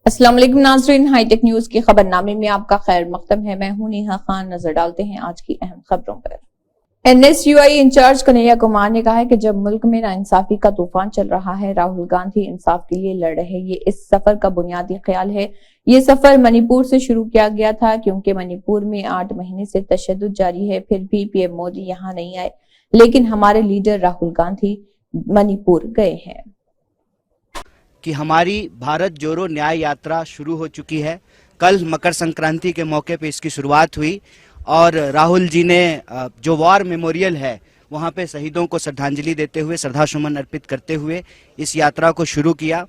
अस्सलाम वालेकुम नाज़रीन, हाईटेक न्यूज के खबरनामे में आपका खैर मकदम है। मैं हूं नेहा खान। नजर डालते हैं आज की अहम खबरों पर। एनएसयूआई इंचार्ज कन्हैया कुमार ने कहा है कि जब मुल्क में नाइंसाफी का तूफान चल रहा है, राहुल गांधी इंसाफ के लिए लड़ रहे। ये इस सफर का बुनियादी ख्याल है। ये सफर मणिपुर से शुरू किया गया था, क्योंकि मणिपुर में 8 महीने से तशद्दुद जारी है। फिर भी पीएम मोदी यहाँ नहीं आए, लेकिन हमारे लीडर राहुल गांधी मणिपुर गए हैं। कि हमारी भारत जोड़ो न्याय यात्रा शुरू हो चुकी है। कल मकर संक्रांति के मौके पे इसकी शुरुआत हुई और राहुल जी ने जो वॉर मेमोरियल है वहाँ पे शहीदों को श्रद्धांजलि देते हुए, श्रद्धासुमन अर्पित करते हुए इस यात्रा को शुरू किया।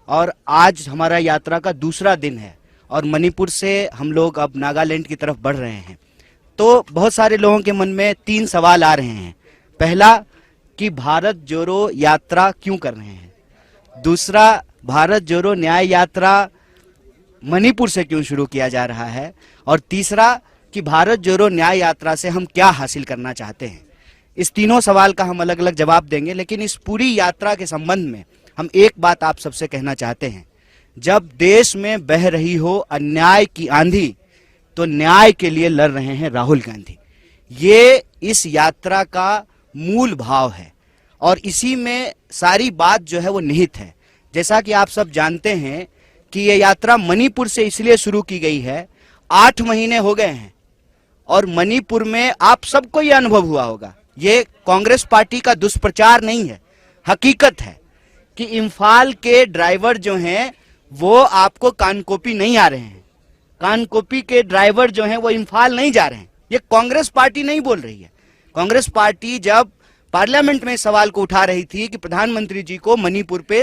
और आज हमारा यात्रा का दूसरा दिन है और मणिपुर से हम लोग अब नागालैंड की तरफ बढ़ रहे हैं। तो बहुत सारे लोगों के मन में 3 सवाल आ रहे हैं। पहला, कि भारत जोड़ो यात्रा क्यों कर रहे हैं। दूसरा, भारत जोड़ो न्याय यात्रा मणिपुर से क्यों शुरू किया जा रहा है। और तीसरा, कि भारत जोड़ो न्याय यात्रा से हम क्या हासिल करना चाहते हैं। इस तीनों सवाल का हम अलग अलग जवाब देंगे, लेकिन इस पूरी यात्रा के संबंध में हम एक बात आप सबसे कहना चाहते हैं। जब देश में बह रही हो अन्याय की आंधी, तो न्याय के लिए लड़ रहे हैं राहुल गांधी। ये इस यात्रा का मूल भाव है और इसी में सारी बात जो है वो निहित है। जैसा कि आप सब जानते हैं कि ये यात्रा मणिपुर से इसलिए शुरू की गई है। 8 महीने हो गए हैं और मणिपुर में आप सबको ये अनुभव हुआ होगा, ये कांग्रेस पार्टी का दुष्प्रचार नहीं है, हकीकत है कि इम्फाल के ड्राइवर जो हैं वो आपको कानकोपी नहीं आ रहे हैं। कानकोपी के ड्राइवर जो हैं वो इम्फाल नहीं जा रहे हैं। ये कांग्रेस पार्टी नहीं बोल रही है। कांग्रेस पार्टी जब पार्लियामेंट में सवाल को उठा रही थी कि प्रधानमंत्री जी को मणिपुर पे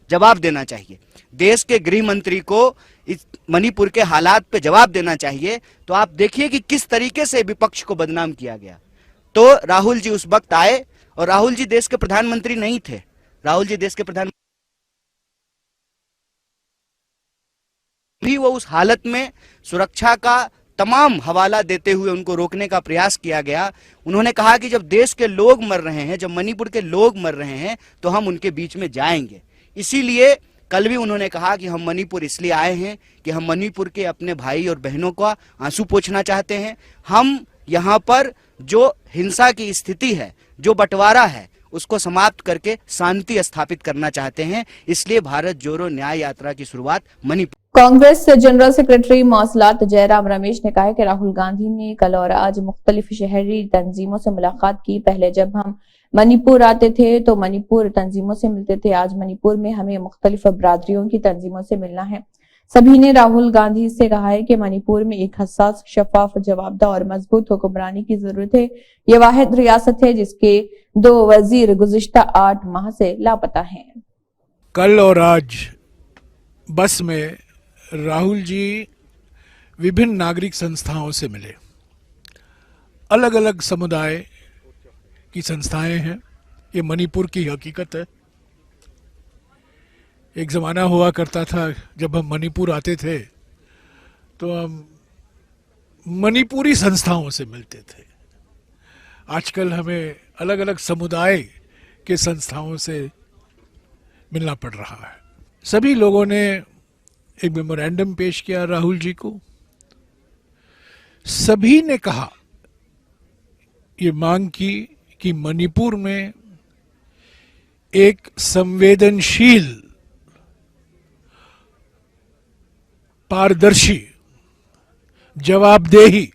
जवाब देना चाहिए, देश के गृह मंत्री को इस मणिपुर के हालात पे जवाब देना चाहिए, तो आप देखिए कि किस तरीके से विपक्ष को बदनाम किया गया। तो राहुल जी उस वक्त आए और राहुल जी देश के प्रधानमंत्री नहीं थे। राहुल जी देश के प्रधानमंत्री भी वो उस हालत में सुरक्षा का तमाम हवाला देते हुए उनको रोकने का प्रयास किया गया। उन्होंने कहा कि जब देश के लोग मर रहे हैं, जब मणिपुर के लोग मर रहे हैं, तो हम उनके बीच में जाएंगे। इसीलिए कल भी उन्होंने कहा कि हम मणिपुर इसलिए आए हैं कि हम मणिपुर के अपने भाई और बहनों का आंसू पोंछना चाहते हैं। हम यहाँ पर जो हिंसा की स्थिति है, जो बंटवारा है, उसको समाप्त करके शांति स्थापित करना चाहते हैं। इसलिए भारत जोड़ो न्याय यात्रा की शुरुआत मणिपुर। कांग्रेस जनरल सेक्रेटरी मौसलात जयराम रमेश ने कहा है कि राहुल गांधी ने कल और आज मुख्तलिफ शहरी तंजीमों से मुलाकात की। पहले जब हम मणिपुर आते थे तो मणिपुर तंजीमों से मिलते थे। आज मणिपुर में हमें मुख्तलिफ बरादरियों की तंजीमों से मिलना है। सभी ने राहुल गांधी से कहा है कि मणिपुर में एक हसास, शफाफ, जवाबदेह और मजबूत हुक्मरानी की जरूरत है। ये वाहिद रियासत है जिसके 2 वजीर गुज़िश्ता 8 माह से लापता हैं। कल और आज बस में राहुल जी विभिन्न नागरिक संस्थाओं से मिले। अलग अलग समुदाय की संस्थाएं हैं। ये मणिपुर की हकीकत है। एक ज़माना हुआ करता था जब हम मणिपुर आते थे तो हम मणिपुरी संस्थाओं से मिलते थे। आजकल हमें अलग अलग समुदाय के संस्थाओं से मिलना पड़ रहा है। सभी लोगों ने एक मेमोरेंडम पेश किया राहुल जी को। सभी ने कहा, ये मांग की कि मणिपुर में एक संवेदनशील, पारदर्शी, जवाबदेही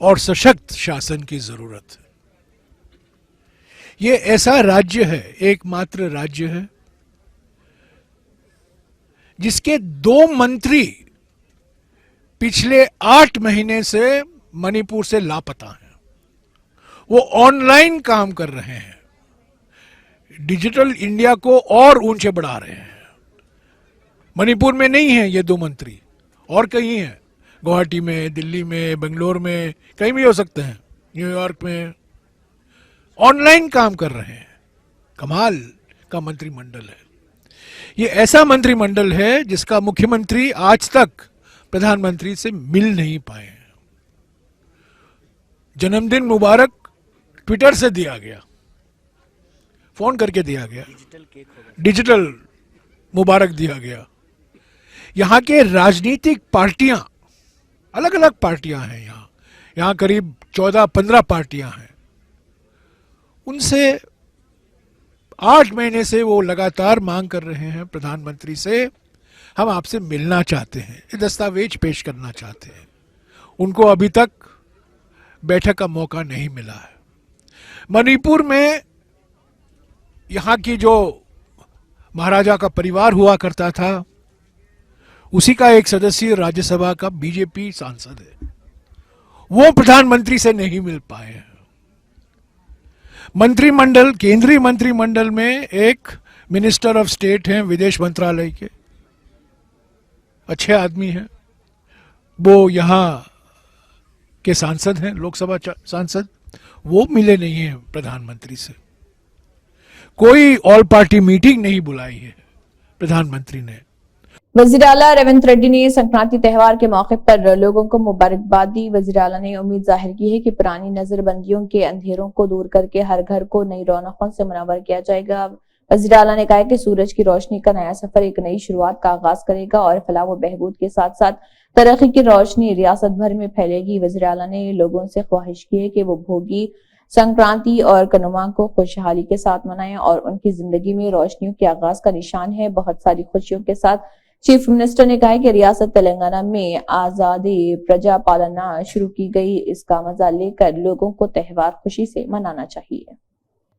और सशक्त शासन की जरूरत है। ये ऐसा राज्य है, एकमात्र राज्य है जिसके 2 मंत्री पिछले 8 महीने से मणिपुर से लापता हैं। वो ऑनलाइन काम कर रहे हैं, डिजिटल इंडिया को और ऊंचे बढ़ा रहे हैं। मणिपुर में नहीं है ये 2 मंत्री, और कहीं हैं, गुवाहाटी में, दिल्ली में, बेंगलोर में, कहीं भी हो सकते हैं, न्यूयॉर्क में। ऑनलाइन काम कर रहे हैं। कमाल का मंत्रिमंडल है। ये ऐसा मंत्रिमंडल है जिसका मुख्यमंत्री आज तक प्रधानमंत्री से मिल नहीं पाए हैं। जन्मदिन मुबारक ट्विटर से दिया गया, फोन करके दिया गया, डिजिटल मुबारक दिया गया। यहाँ के राजनीतिक पार्टियां, अलग अलग पार्टियां हैं, यहाँ करीब 14-15 पार्टियां हैं। उनसे 8 महीने से वो लगातार मांग कर रहे हैं प्रधानमंत्री से, हम आपसे मिलना चाहते हैं, ये दस्तावेज पेश करना चाहते हैं। उनको अभी तक बैठक का मौका नहीं मिला है। मणिपुर में यहाँ की जो महाराजा का परिवार हुआ करता था, उसी का एक सदस्य राज्यसभा का बीजेपी सांसद है, वो प्रधानमंत्री से नहीं मिल पाए हैं। मंत्रिमंडल, केंद्रीय मंत्रिमंडल में एक मिनिस्टर ऑफ स्टेट हैं विदेश मंत्रालय के, अच्छे आदमी हैं, वो यहाँ के सांसद हैं, लोकसभा सांसद, वो मिले नहीं हैं प्रधानमंत्री से। कोई ऑल पार्टी मीटिंग नहीं बुलाई है प्रधानमंत्री ने। वज़ीर आला रेवंत रेड्डी ने संक्रांति त्यौहार के मौके पर लोगों को मुबारकबाद दी। वज़ीर आला ने उम्मीद जाहिर की है कि पुरानी नजरबंदियों के अंधेरों को दूर करके हर घर को नई रौनकों से मुनव्वर किया जाएगा। वज़ीर आला ने कहा कि सूरज की रोशनी का नया सफर एक नई शुरुआत का आगाज करेगा और फलाह व बहबूद के साथ साथ तरक्की की रोशनी रियासत भर में फैलेगी। वज़ीर आला ने लोगों से ख्वाहिश की है कि वो भोगी, संक्रांति और कनुमा को खुशहाली के साथ मनाएं और उनकी जिंदगी में रोशनियों के आगाज का निशान है। बहुत सारी खुशियों के साथ चीफ मिनिस्टर ने कहा कि रियासत तेलंगाना में आजादी प्रजा पालना शुरू की गई, इसका मजा लेकर लोगों को त्यौहार खुशी से मनाना चाहिए।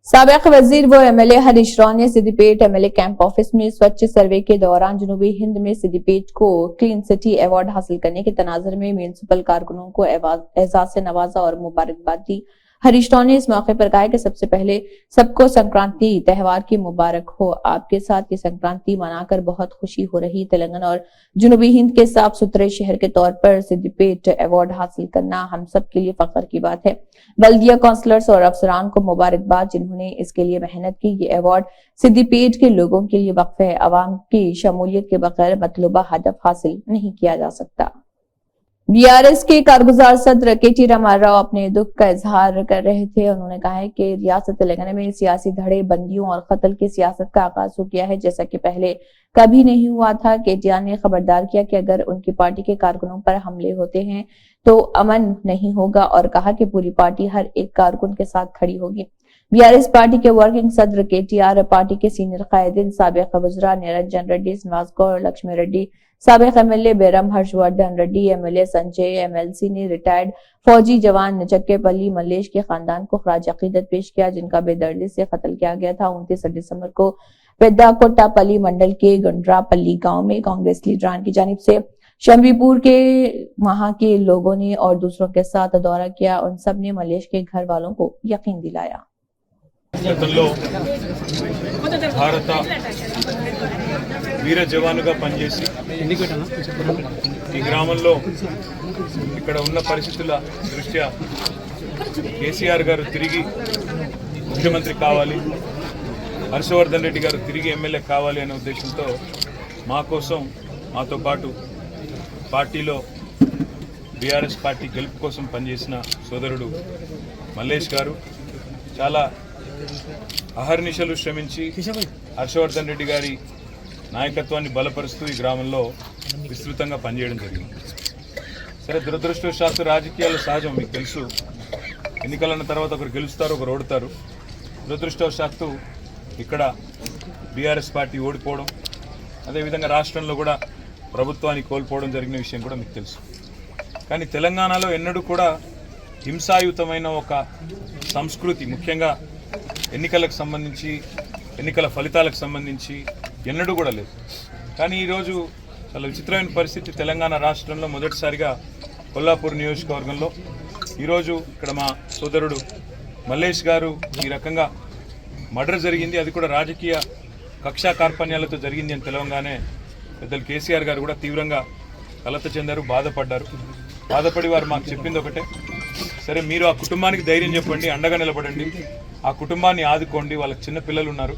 साबिक वजीर व एमएलए हरीश राव ने सिद्दीपेट एमएलए कैंप ऑफिस में स्वच्छ सर्वे के दौरान जनूबी हिंद में सिद्दीपेट को क्लीन सिटी अवार्ड हासिल करने के तनाजुर में म्यूनिसिपल कारकुनों को एजाज से नवाजा और मुबारकबाद दी। हरीश राव ने इस मौके पर कहा कि सबसे पहले सबको संक्रांति त्यौहार की मुबारक हो। आपके साथ ये संक्रांति मनाकर बहुत खुशी हो रही। तेलंगाना और जनूबी हिंद के साफ सुथरे शहर के तौर पर सिद्दीपेट अवार्ड हासिल करना हम सब के लिए फख्र की बात है। बल्दिया काउंसलर्स और अफसरान को मुबारकबाद जिन्होंने इसके लिए मेहनत की। ये अवार्ड सिद्दीपेट के लोगों के लिए वक्फ है। अवाम की शमूलियत के बगैर मतलूबा हदफ हासिल नहीं किया जा सकता। बीआरएस के कारगुजार सदर केटी रामाराव अपने दुख का इजहार कर रहे थे। उन्होंने कहा है कि रियासत तेलंगाना में सियासी धड़े बंदियों और कत्ल की सियासत का आगाज हो गया है, जैसा कि पहले कभी नहीं हुआ था। केटीआर ने खबरदार किया कि अगर उनकी पार्टी के कारकुनों पर हमले होते हैं तो अमन नहीं होगा और कहा कि पूरी पार्टी हर एक कारकुन के साथ खड़ी होगी। बीआरएस पार्टी के वर्किंग सदर केटीआर, पार्टी के सीनियर कायदीन, साबिक वज़रा निरंजन रेड्डी, श्रीनिवास गौड़, लक्ष्मी रेड्डी, साबिक MLA Beeram Harshavardhan Reddy, MLA Sanjay, MLC ने रिटायर्ड फौजी जवान चक्केपल्ली मल्लेश के खानदान को खराज अकीदत पेश किया, जिनका बेदर्दी से कत्ल किया गया था। 29 दिसंबर को पेद्दाकोट्टापल्ली मंडल के गुंड्रापल्ली गांव में कांग्रेस लीडरान की जानिब से शंबीपुर के वहां के लोगों ने और दूसरों के साथ दौरा किया। उन सब ने मल्लेश के घर वालों को यकीन दिलाया। గతంలో భారత వీర జవానుగా పనిచేసి ఈ గ్రామంలో ఇక్కడ ఉన్న పరిస్థితుల దృష్ట్యా కేసీఆర్ గారు తిరిగి ముఖ్యమంత్రి కావాలి, హర్షవర్ధన్ రెడ్డి గారు తిరిగి ఎమ్మెల్యే కావాలి అనే ఉద్దేశంతో మా కోసం, మాతో పాటు పార్టీలో బీఆర్ఎస్ పార్టీ గెలుపు కోసం పనిచేసిన సోదరుడు మల్లేష్ గారు చాలా అహర్నిశలు శ్రమించి హర్షవర్ధన్ రెడ్డి గారి నాయకత్వాన్ని బలపరుస్తూ ఈ గ్రామంలో విస్తృతంగా పనిచేయడం జరిగింది. సరే, దురదృష్టవశాత్తు రాజకీయాలు సహజం, మీకు తెలుసు. ఎన్నికలన్న తర్వాత ఒకరు గెలుస్తారు, ఒకరు ఓడతారు. దురదృష్టవశాత్తు ఇక్కడ బీఆర్ఎస్ పార్టీ ఓడిపోవడం, అదేవిధంగా రాష్ట్రంలో కూడా ప్రభుత్వాన్ని కోల్పోవడం జరిగిన విషయం కూడా మీకు తెలుసు. కానీ తెలంగాణలో ఎన్నడూ కూడా హింసాయుతమైన ఒక సంస్కృతి, ముఖ్యంగా ఎన్నికలకు సంబంధించి, ఎన్నికల ఫలితాలకు సంబంధించి ఎన్నడూ కూడా లేదు. కానీ ఈరోజు చాలా విచిత్రమైన పరిస్థితి. తెలంగాణ రాష్ట్రంలో మొదటిసారిగా కొల్లాపూర్ నియోజకవర్గంలో ఈరోజు ఇక్కడ మా సోదరుడు మల్లేష్ గారు ఈ రకంగా మర్డర్ జరిగింది. అది కూడా రాజకీయ కక్షా కార్పణ్యాలతో జరిగింది అని తెలవగానే పెద్దలు కేసీఆర్ గారు కూడా తీవ్రంగా కలత చెందారు, బాధపడ్డారు. బాధపడి వారు మాకు చెప్పింది ఒకటే, సరే మీరు ఆ కుటుంబానికి ధైర్యం చెప్పండి, అండగా నిలబడండి, ఆ కుటుంబాన్ని ఆదుకోండి, వాళ్ళకి చిన్న పిల్లలు ఉన్నారు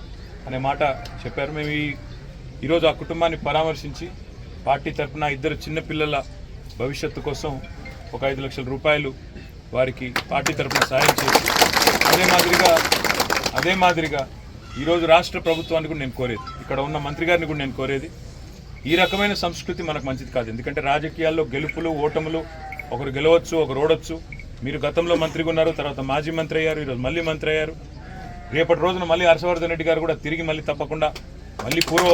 అనే మాట చెప్పారు. మేము ఈరోజు ఆ కుటుంబాన్ని పరామర్శించి పార్టీ తరఫున ఇద్దరు చిన్నపిల్లల భవిష్యత్తు కోసం ఒక 5 లక్షల రూపాయలు వారికి పార్టీ తరఫున సాయం చేసి అదే మాదిరిగా ఈరోజు రాష్ట్ర ప్రభుత్వాన్ని కూడా నేను కోరేది, ఇక్కడ ఉన్న మంత్రి గారిని కూడా నేను కోరేది, ఈ రకమైన సంస్కృతి మనకు మంచిది కాదు. ఎందుకంటే రాజకీయాల్లో గెలుపులు ఓటములు, ఒకరు గెలవచ్చు ఒకరు ఓడొచ్చు. మీరు గతంలో మంత్రిగా ఉన్నారు, తర్వాత మాజీ మంత్రి అయ్యారు, ఈరోజు మళ్ళీ మంత్రి అయ్యారు. రేపటి రోజున మళ్ళీ హర్షవర్ధన్ రెడ్డి గారు కూడా తిరిగి మళ్ళీ తప్పకుండా మళ్ళీ పూర్వ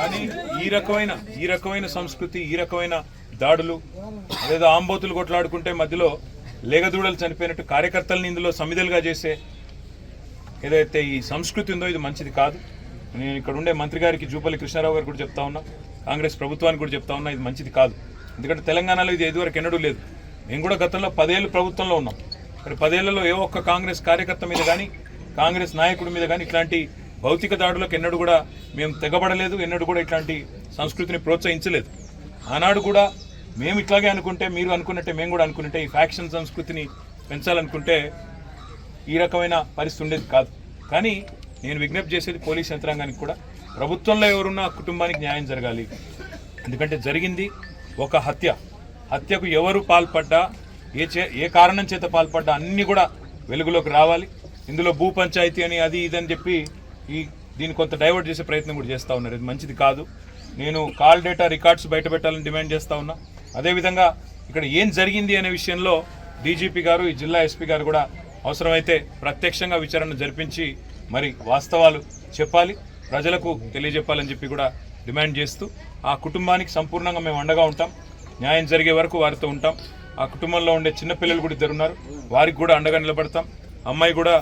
కానీ ఈ రకమైన సంస్కృతి, ఈ రకమైన దాడులు, అదేదో ఆంబోతులు కొట్లాడుకుంటే మధ్యలో లేగదూడలు చనిపోయినట్టు కార్యకర్తలను ఇందులో సమిధలుగా చేసే ఏదైతే ఈ సంస్కృతి ఉందో ఇది మంచిది కాదు. నేను ఇక్కడ ఉండే మంత్రి గారికి జూపల్లి కృష్ణారావు గారు కూడా చెప్తా ఉన్నా, కాంగ్రెస్ ప్రభుత్వానికి కూడా చెప్తా ఉన్నా, ఇది మంచిది కాదు. ఎందుకంటే తెలంగాణలో ఇది ఇదివరకు ఎన్నడూ లేదు. మేము కూడా గతంలో 10 ఏళ్ళు ప్రభుత్వంలో ఉన్నాం. మరి 10 ఏళ్లలో ఏ ఒక్క కాంగ్రెస్ కార్యకర్త మీద కానీ కాంగ్రెస్ నాయకుడి మీద కానీ ఇట్లాంటి భౌతిక దాడులకు ఎన్నడూ కూడా మేము తెగబడలేదు, ఎన్నడూ కూడా ఇట్లాంటి సంస్కృతిని ప్రోత్సహించలేదు. ఆనాడు కూడా మేము ఇట్లాగే అనుకుంటే, మీరు అనుకున్నట్టే మేము కూడా అనుకుంటే, ఈ ఫ్యాక్షన్ సంస్కృతిని పెంచాలనుకుంటే ఈ రకమైన పరిస్థితి ఉండేది కాదు. కానీ నేను విజ్ఞప్తి చేసేది పోలీస్ యంత్రాంగానికి కూడా, ప్రభుత్వంలో ఎవరున్నా కుటుంబానికి న్యాయం జరగాలి. ఎందుకంటే జరిగింది ఒక హత్యకు ఎవరు పాల్పడ్డా, ఏ కారణం చేత పాల్పడ్డా అన్నీ కూడా వెలుగులోకి రావాలి. ఇందులో భూ పంచాయతీ అని అది ఇదని చెప్పి దీన్ని కొంత డైవర్ట్ చేసే ప్రయత్నం కూడా చేస్తూ ఉన్నారు. ఇది మంచిది కాదు. నేను కాల్ డేటా రికార్డ్స్ బయట పెట్టాలని డిమాండ్ చేస్తూ ఉన్నా. అదేవిధంగా ఇక్కడ ఏం జరిగింది అనే విషయంలో డీజీపీ గారు, ఈ జిల్లా ఎస్పీ గారు కూడా అవసరమైతే ప్రత్యక్షంగా విచారణ జరిపించి మరి వాస్తవాలు చెప్పాలి, ప్రజలకు తెలియజెప్పాలని చెప్పి కూడా డిమాండ్ చేస్తూ, ఆ కుటుంబానికి సంపూర్ణంగా మేము అండగా ఉంటాం. న్యాయం జరిగే వరకు వారితో ఉంటాం. ఆ కుటుంబంలో ఉండే చిన్నపిల్లలు కూడా 2 ఉన్నారు, వారికి కూడా అండగా నిలబడతాం. అమ్మాయి కూడా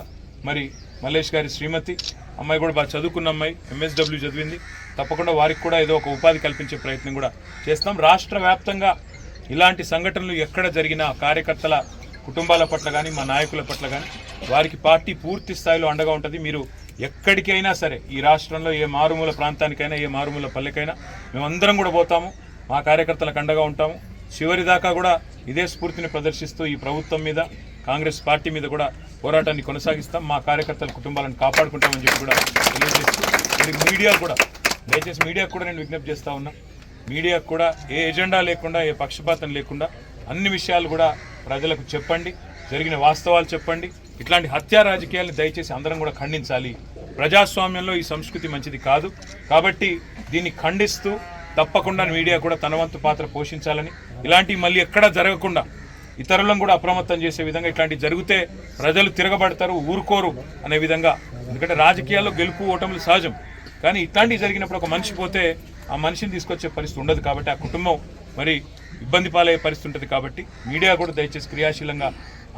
మరి మల్లేష్ గారి శ్రీమతి, అమ్మాయి కూడా బాగా చదువుకున్న అమ్మాయి, MSW చదివింది. తప్పకుండా వారికి కూడా ఏదో ఒక ఉపాధి కల్పించే ప్రయత్నం కూడా చేస్తాం. రాష్ట్ర వ్యాప్తంగా ఇలాంటి సంఘటనలు ఎక్కడ జరిగినా కార్యకర్తల కుటుంబాల పట్ల కానీ మా నాయకుల పట్ల కానీ వారికి పార్టీ పూర్తి స్థాయిలో అండగా ఉంటుంది. మీరు ఎక్కడికైనా సరే, ఈ రాష్ట్రంలో ఏ మారుమూల ప్రాంతానికైనా, ఏ మారుమూల పల్లెకైనా మేమందరం కూడా పోతాము, మా కార్యకర్తలకు అండగా ఉంటాము. చివరిదాకా కూడా ఇదే స్ఫూర్తిని ప్రదర్శిస్తూ ఈ ప్రభుత్వం మీద, కాంగ్రెస్ పార్టీ మీద కూడా పోరాటాన్ని కొనసాగిస్తాం. మా కార్యకర్తల కుటుంబాలను కాపాడుకుంటామని చెప్పి కూడా తెలియజేస్తూ, మీడియా కూడా దయచేసి మీడియాకు కూడా నేను విజ్ఞప్తి చేస్తూ ఉన్నా, మీడియాకు కూడా ఏ ఎజెండా లేకుండా, ఏ పక్షపాతం లేకుండా అన్ని విషయాలు కూడా ప్రజలకు చెప్పండి, జరిగిన వాస్తవాలు చెప్పండి. ఇట్లాంటి హత్యా రాజకీయాలను దయచేసి అందరం కూడా ఖండించాలి. ప్రజాస్వామ్యంలో ఈ సంస్కృతి మంచిది కాదు. కాబట్టి దీన్ని ఖండిస్తూ తప్పకుండా మీడియా కూడా తన వంతు పాత్ర పోషించాలని, ఇలాంటివి మళ్ళీ ఎక్కడా జరగకుండా ఇతరులను కూడా అప్రమత్తం చేసే విధంగా, ఇట్లాంటివి జరిగితే ప్రజలు తిరగబడతారు, ఊరుకోరు అనే విధంగా. ఎందుకంటే రాజకీయాల్లో గెలుపు ఓటములు సహజం, కానీ ఇట్లాంటివి జరిగినప్పుడు ఒక మనిషి పోతే ఆ మనిషిని తీసుకొచ్చే పరిస్థితి ఉండదు. కాబట్టి ఆ కుటుంబం మరి ఇబ్బంది పాలయ్యే పరిస్థితి ఉంటుంది. కాబట్టి మీడియా కూడా దయచేసి క్రియాశీలంగా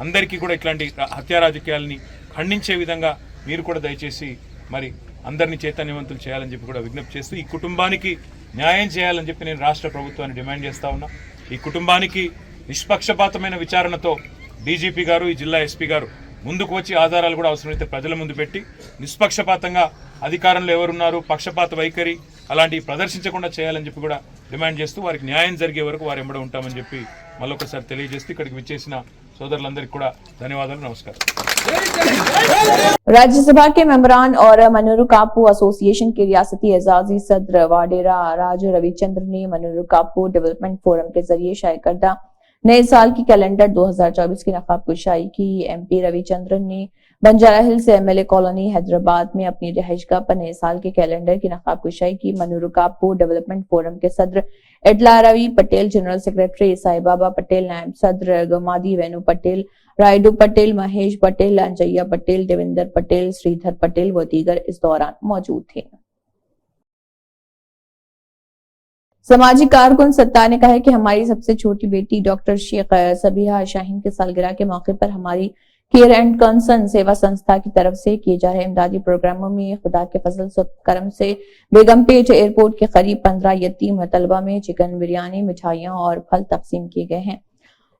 అందరికీ కూడా ఇట్లాంటి హత్యా రాజకీయాలని ఖండించే విధంగా మీరు కూడా దయచేసి మరి అందరినీ చైతన్యవంతులు చేయాలని చెప్పి కూడా విజ్ఞప్తి చేస్తూ, ఈ కుటుంబానికి న్యాయం చేయాలని చెప్పి నేను రాష్ట్ర ప్రభుత్వాన్ని డిమాండ్ చేస్తూ ఉన్నా. ఈ కుటుంబానికి నిష్పక్షపాతమైన విచారణతో డీజీపీ గారు, ఈ జిల్లా ఎస్పీ గారు ముందుకు వచ్చి ఆధారాలు కూడా అవసరమైతే ప్రజల ముందు పెట్టి నిష్పక్షపాతంగా అధికారంలో ఎవరున్నారు, పక్షపాత వైఖరి అలాంటివి ప్రదర్శించకుండా చేయాలని చెప్పి కూడా డిమాండ్ చేస్తూ, వారికి న్యాయం జరిగే వరకు వారు ఎంబడి ఉంటామని చెప్పి మళ్ళొకసారి తెలియజేస్తూ, ఇక్కడికి విచ్చేసిన సోదరులందరికీ కూడా ధన్యవాదాలు, నమస్కారం. राज्यसभा के मेंबरान और मनोरू कापू एसोसिएशन के रियासती एजाजी सदर वाडेरा राज रविचंद्र ने मनोरू कापू डेवलपमेंट फोरम के जरिए शाये करदा नए साल की कैलेंडर 2024 की नकाब कुशाई की। MP रविचंद्रन ने बंजारा हिल से MLA कॉलोनी हैदराबाद में अपनी रिहाइशगाह पर नए साल के कैलेंडर की नकाब कुशाई की। मनोरू कापू डेवलपमेंट फोरम के सदर एडला रवि पटेल, जनरल सेक्रेटरी साई बाबा पटेल, नायब सदर गमादी वेणु पटेल, रायडू पटेल, महेश पटेल, अंजैया पटेल, देवेंद्र पटेल, श्रीधर पटेल व दीगर इस दौरान मौजूद थे। सामाजिक कारकुन सत्तार ने कहा है कि हमारी सबसे छोटी बेटी डॉक्टर शेख सबिहा शाहीन के सालगिरह के मौके पर हमारी केयर एंड कंसर्न सेवा संस्था की तरफ से किए जा रहे इमदादी प्रोग्रामों में खुदा के फजल से करम से बेगमपेट एयरपोर्ट के करीब 15 यतीम तलबा में चिकन बिरयानी, मिठाइयां और फल तकसीम किए गए हैं।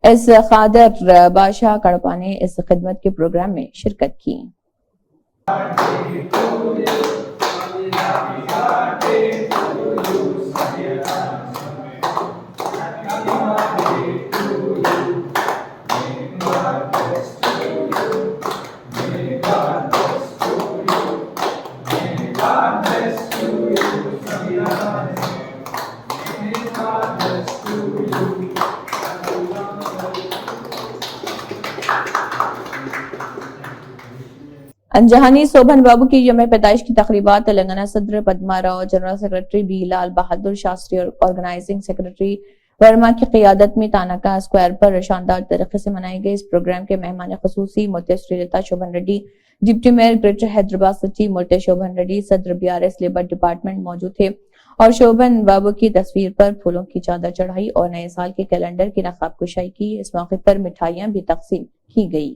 इस खादर बादशाह कड़पा ने इस खिदमत के प्रोग्राम में शिरकत की। अंजहानी शोभन बाबू की यौम पैदाइश की तकरीबात तेलंगाना सदर Padma Rao, general secretary B Lal Bahadur Shastri और ऑर्गेनाइजिंग सेक्रेटरी वर्मा की क़ियादत में तानाका स्क्वायर पर शानदार तरीके से मनाई गई। इस प्रोग्राम के मेहमान खुसूसी Mothe Srilatha Shobhan Reddy, deputy mayor greater Hyderabad city Mothe Shobhan Reddy, सदर BRS लेबर डिपार्टमेंट मौजूद थे और शोभन बाबू की तस्वीर पर फूलों की चादर चढ़ाई और नए साल के कैलेंडर की नकाब कुशाई की। इस मौके पर मिठाइयां भी तकसीम की गई।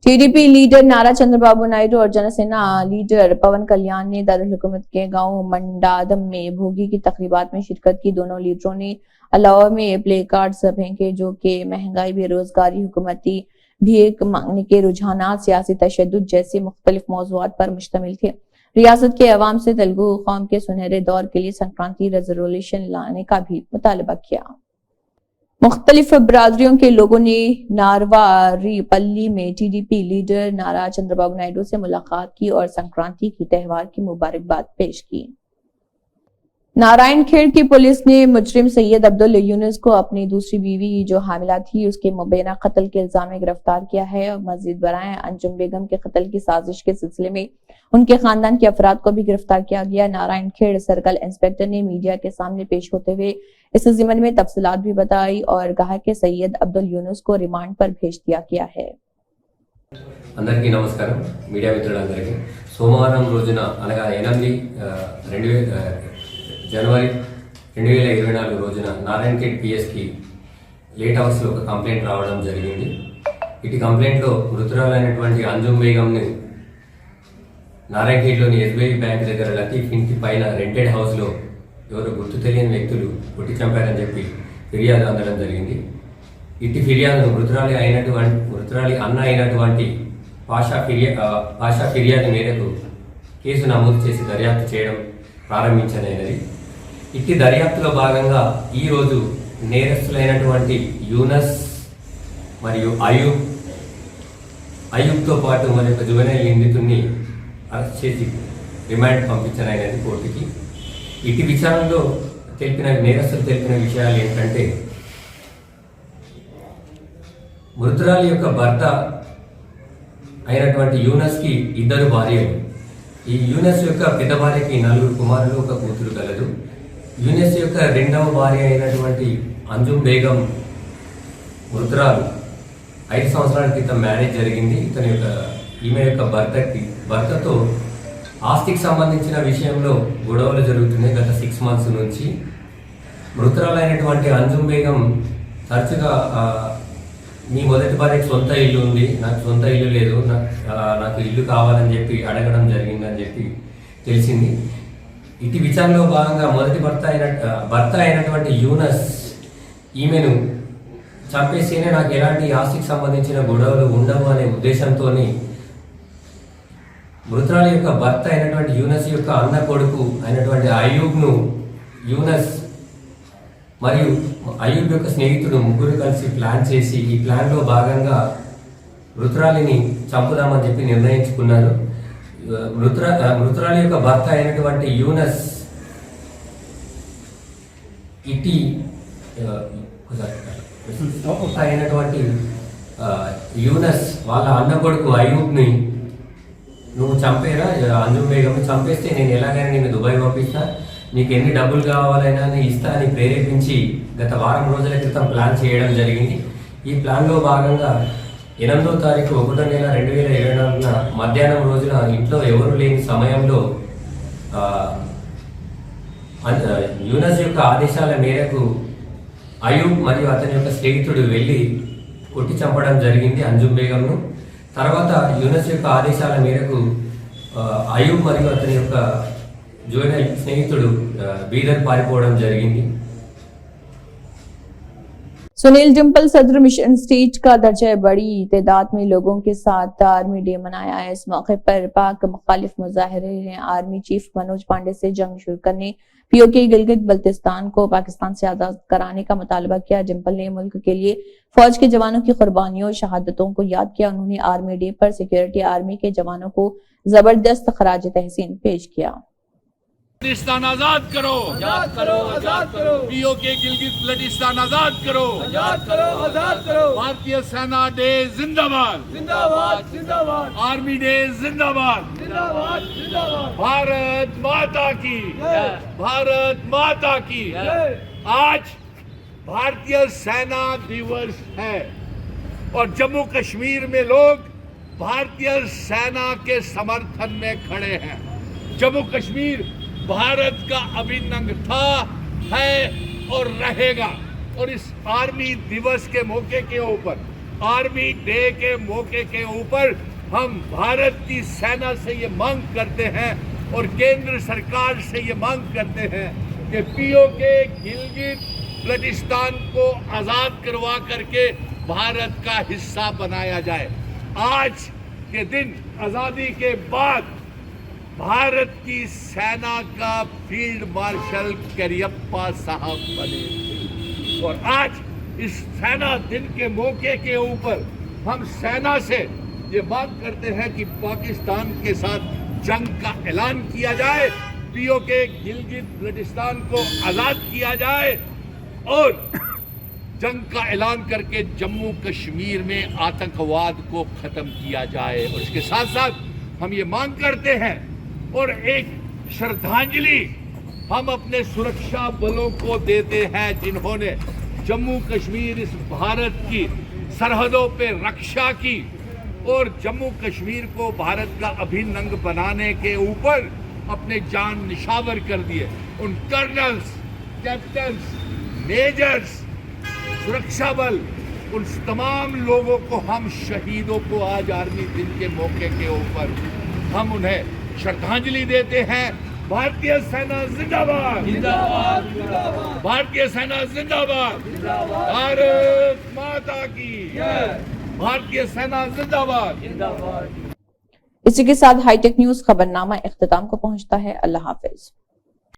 TDP लीडर नारा चंद्रबाबू नायडू और जनसेना लीडर पवन कल्याण ने दारुल हुकूमत के गांव मंडादम में भोगी की तकरीबात में शिरकत की। दोनों लीडरों ने अलावा में प्ले कार्ड्स फेंके जो कि महंगाई, बेरोजगारी, हुकूमती भीख मांगने के रुझानात, सियासी तशद्दुद जैसे मुख्तलिफ मौज़ूआत पर मुश्तमिल थे। रियासत के अवाम से तेलुगु कौम के सुनहरे दौर के लिए संक्रांति रेजोल्यूशन लाने का भी मुतालबा किया। मुख्तलिफ बरादरियों के लोगों ने नारवारीपल्ली में TDP लीडर नारा चंद्रबाबू नायडू से मुलाकात की और संक्रांति की त्योहार की मुबारकबाद पेश की। नारायणखेड़ की पुलिस ने मुजरिम सैयद अब्दुल यूनुस को अपनी दूसरी बीवी जो हामिला थी उसके मुबैना कत्ल के इल्जाम में गिरफ्तार किया है और मजीद बराए अंजुम बेगम के कत्ल की साजिश के सिलसिले में उनके खानदान के अफराद को भी गिरफ्तार किया गया। नारायणखेड़ सर्कल इंस्पेक्टर ने मीडिया के सामने पेश होते हुए इस जिम्मन में तफसीलात भी बताई और कहा कि सैयद अब्दुल यूनुस को रिमांड पर भेज दिया गया है। అందరికీ నమస్కారం మీడియా మిత్రులందరికీ సోమవారం రోజున అనగా 8 జనవరి 2024 రోజున నారాయణఖేడ్ పిఎస్కి లేట్ అవర్స్లో ఒక కంప్లైంట్ రావడం జరిగింది. ఇటు కంప్లైంట్లో మృతురాలైనటువంటి అంజుమ్ బేగంని నారాయణఖేడ్లోని SBI బ్యాంక్ దగ్గర లతీఫ్ ఇంటి పైన రెంటెడ్ హౌస్లో ఎవరో గుర్తు తెలియని వ్యక్తులు కొట్టి చంపారని చెప్పి ఫిర్యాదు అందడం జరిగింది. ఇట్టి ఫిర్యాదును మృతురాలి అన్న అయినటువంటి పాషా ఫిర్యాదు మేరకు కేసు నమోదు చేసి దర్యాప్తు చేయడం ప్రారంభించనైనది. ఇట్టి దర్యాప్తులో భాగంగా ఈరోజు నేరస్తులైనటువంటి యూనస్ మరియు అయూబ్తో పాటు మరొక జువెనైల్ నిందితుడిని అరెస్ట్ చేసి రిమాండ్ పంపించనైనది కోర్టుకి. ఇటు విచారణలో నేరస్తులు తెలిపిన విషయాలు ఏంటంటే మృతురాలి యొక్క భర్త అయినటువంటి యూనస్కి 2 భార్యలు. ఈ యూనస్ యొక్క పెద్ద భార్యకి 4 కుమారులు, 1 కూతురు కలదు. యూనస్ యొక్క 2వ భార్య అయినటువంటి అంజుమ్ బేగం మృతురాలు 5 సంవత్సరాల క్రితం మ్యారేజ్ జరిగింది. ఈమె యొక్క భర్తతో ఆస్తికి సంబంధించిన విషయంలో గొడవలు జరుగుతున్నాయి గత 6 మంత్స్ నుంచి. మృతురాలైనటువంటి అంజుమ్ బేగం తరచుగా మీ మొదటి భార్యకి సొంత ఇల్లు ఉంది, నాకు సొంత ఇల్లు లేదు, నాకు ఇల్లు కావాలని చెప్పి అడగడం జరిగిందని చెప్పి తెలిసింది. ఇటు విచారణలో భాగంగా మొదటి భర్త అయినటువంటి యూనస్ ఈమెను చంపేస్తేనే నాకు ఎలాంటి ఆస్తికి సంబంధించిన గొడవలు ఉండవు అనే ఉద్దేశంతో మృతురాలి యొక్క భర్త అయినటువంటి యూనస్ యొక్క అన్న కొడుకు అయినటువంటి అయూబ్ను యూనస్ మరియు అయూబ్ యొక్క స్నేహితుడు ముగ్గురు కలిసి ప్లాన్ చేసి ఈ ప్లాన్లో భాగంగా మృతురాలిని చంపుదామని చెప్పి నిర్ణయించుకున్నారు. మృతురాలి యొక్క భర్త అయినటువంటి యూనస్ వాళ్ళ అన్న కొడుకు అయూబ్ని నువ్వు చంపేరా అంజుమ్ బేగంని చంపేస్తే నేను ఎలాగైనా నేను దుబాయ్ పంపిస్తా, నీకు ఎన్ని డబ్బులు కావాలైనా ఇస్తా అని ప్రేరేపించి గత వారం రోజుల క్రితం ప్లాన్ చేయడం జరిగింది. ఈ ప్లాన్లో భాగంగా 8వ తారీఖు 1వ నెల 2024 మధ్యాహ్నం రోజున ఇంట్లో ఎవరు లేని సమయంలో యూనస్ యొక్క ఆదేశాల మేరకు అయూబ్ మరియు అతని యొక్క స్నేహితుడు వెళ్ళి కొట్టి చంపడం జరిగింది అంజుమ్ బేగంను. తర్వాత యూనస్ యొక్క ఆదేశాల మేరకు అయూబ్ మరియు అతని యొక్క జువెనైల్ స్నేహితుడు బీదర్ పారిపోవడం జరిగింది. सुनील डिम्पल सदर मिशन स्टेट का दर्जा बड़ी तादाद में लोगों के साथ आर्मी डे मनाया है। इस मौके पर पाक मुखालिफ मुजाहिरे ने आर्मी चीफ मनोज पांडे से जंग शुरू करने POK गिलगित बल्तिस्तान को पाकिस्तान से आजाद कराने का मुतालबा किया। डिम्पल ने मुल्क के लिए फौज के जवानों की कुर्बानियों और शहादतों को याद किया। उन्होंने आर्मी डे पर सिक्योरिटी आर्मी के जवानों को जबरदस्त खराज तहसीन पेश किया। बलूचिस्तान आजाद करो, आजाद करो, आजाद करो। पीओके गिलगित बलूचिस्तान आजाद करो, आजाद करो, आजाद करो। भारतीय सेना डे जिंदाबाद, जिंदाबाद, जिंदाबाद, आर्मी डे जिंदाबाद, जिंदाबाद, जिंदाबाद। भारत माता की, जय। भारत माता की। जय। आज भारतीय सेना दिवस है और जम्मू कश्मीर में लोग भारतीय सेना के समर्थन में खड़े हैं। जम्मू कश्मीर भारत का अभिन्न अंग था, है और रहेगा। और इस आर्मी दिवस के मौके के ऊपर, आर्मी डे के मौके के ऊपर हम भारत की सेना से ये मांग करते हैं और केंद्र सरकार से ये मांग करते हैं कि पीओके गिलगित बल्टिस्तान को आजाद करवा करके भारत का हिस्सा बनाया जाए। आज के दिन आजादी के बाद भारत की सेना का फील्ड मार्शल करियप्पा साहब बने थे और आज इस सेना दिन के मौके के ऊपर हम सेना से ये मांग करते हैं कि पाकिस्तान के साथ जंग का ऐलान किया जाए, पीओके गिलगित बल्टिस्तान को आजाद किया जाए और जंग का ऐलान करके जम्मू कश्मीर में आतंकवाद को खत्म किया जाए। और इसके साथ साथ हम ये मांग करते हैं और एक श्रद्धांजलि हम अपने सुरक्षा बलों को देते हैं जिन्होंने जम्मू कश्मीर इस भारत की सरहदों पे रक्षा की और जम्मू कश्मीर को भारत का अभिन्न अंग बनाने के ऊपर अपने जान निछावर कर दिए। उन कर्नल्स, कैप्टन्स, मेजर्स, सुरक्षा बल, उन तमाम लोगों को हम शहीदों को आज आर्मी दिन के मौके के ऊपर हम उन्हें श्रद्धांजलि देते हैं। भारतीय सेना जिंदाबाद, जिंदाबाद, जिंदाबाद। भारतीय सेना जिंदाबाद, जिंदाबाद। भारत माता की जय। भारतीय सेना जिंदाबाद, जिंदाबाद। इसी के साथ हाईटेक न्यूज खबरनामा इख्तिताम को पहुंचता है। अल्लाह हाफिज।